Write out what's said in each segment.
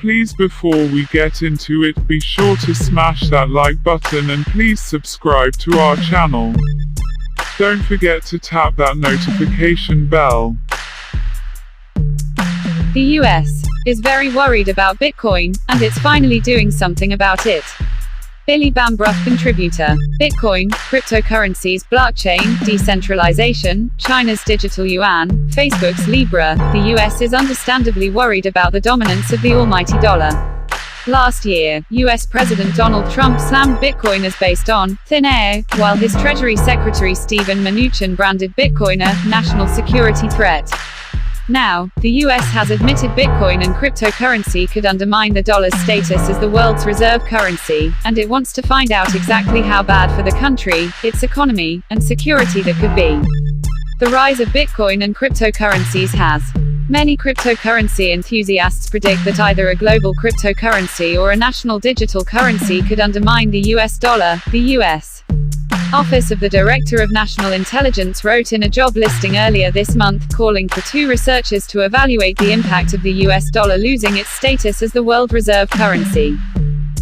Please, before we get into it, be sure to smash that like button and please subscribe to our channel. Don't forget to tap that notification bell. The US is very worried about Bitcoin, and it's finally doing something about it. Billy Bambruch, contributor. Bitcoin, cryptocurrencies, blockchain, decentralization, China's digital yuan, Facebook's Libra. The US is understandably worried about the dominance of the almighty dollar. Last year, US President Donald Trump slammed Bitcoin as based on thin air, while his Treasury Secretary Steven Mnuchin branded Bitcoin a national security threat. Now, the US has admitted Bitcoin and cryptocurrency could undermine the dollar's status as the world's reserve currency, and it wants to find out exactly how bad for the country, its economy, and security that could be. The rise of Bitcoin and cryptocurrencies has. Many cryptocurrency enthusiasts predict that either a global cryptocurrency or a national digital currency could undermine the US dollar. The US Office of the Director of National Intelligence wrote in a job listing earlier this month, calling for two researchers to evaluate the impact of the US dollar losing its status as the world reserve currency.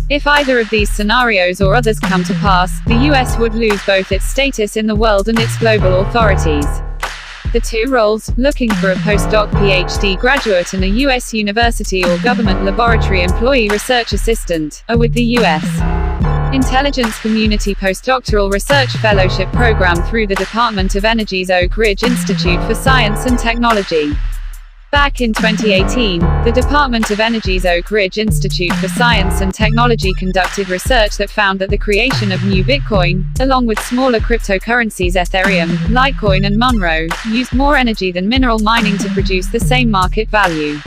If either of these scenarios or others come to pass, the US would lose both its status in the world and its global authorities. The two roles, looking for a postdoc PhD graduate and a US university or government laboratory employee research assistant, are with the US Intelligence Community Postdoctoral Research Fellowship Program through the Department of Energy's Oak Ridge Institute for Science and Technology. Back in 2018, the Department of Energy's Oak Ridge Institute for Science and Technology conducted research that found that the creation of new Bitcoin, along with smaller cryptocurrencies Ethereum, Litecoin and Monero, used more energy than mineral mining to produce the same market value.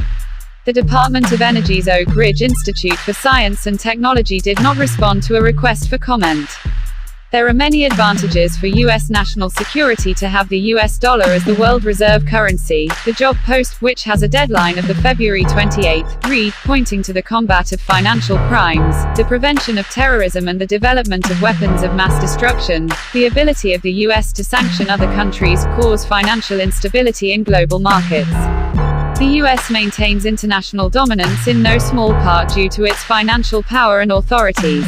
The Department of Energy's Oak Ridge Institute for Science and Technology did not respond to a request for comment. There are many advantages for U.S. national security to have the U.S. dollar as the world reserve currency, the job post, which has a deadline of the February 28, read, pointing to the combat of financial crimes, the prevention of terrorism and the development of weapons of mass destruction, the ability of the U.S. to sanction other countries, cause financial instability in global markets. The US maintains international dominance in no small part due to its financial power and authorities.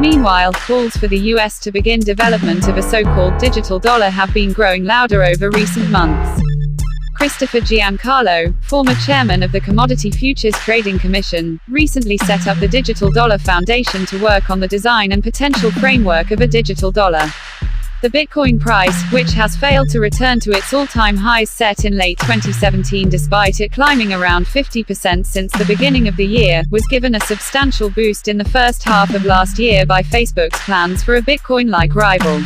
Meanwhile, calls for the US to begin development of a so-called digital dollar have been growing louder over recent months. Christopher Giancarlo, former chairman of the Commodity Futures Trading Commission, recently set up the Digital Dollar Foundation to work on the design and potential framework of a digital dollar. The Bitcoin price, which has failed to return to its all-time highs set in late 2017 despite it climbing around 50% since the beginning of the year, was given a substantial boost in the first half of last year by Facebook's plans for a Bitcoin-like rival.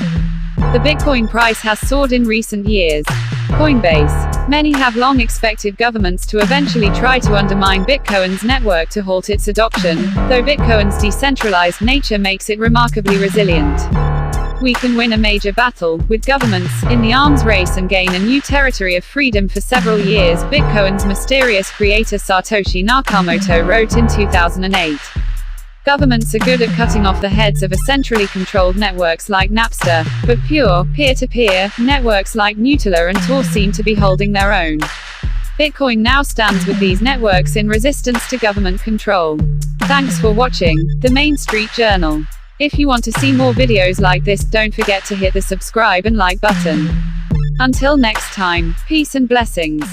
The Bitcoin price has soared in recent years. Coinbase. Many have long expected governments to eventually try to undermine Bitcoin's network to halt its adoption, though Bitcoin's decentralized nature makes it remarkably resilient. We can win a major battle with governments in the arms race and gain a new territory of freedom for several years, Bitcoin's mysterious creator Satoshi Nakamoto wrote in 2008. Governments are good at cutting off the heads of a centrally controlled networks like Napster, but pure, peer-to-peer, networks like Nutella and Tor seem to be holding their own. Bitcoin now stands with these networks in resistance to government control. Thanks for watching The Main Street Journal. If you want to see more videos like this, don't forget to hit the subscribe and like button. Until next time, peace and blessings.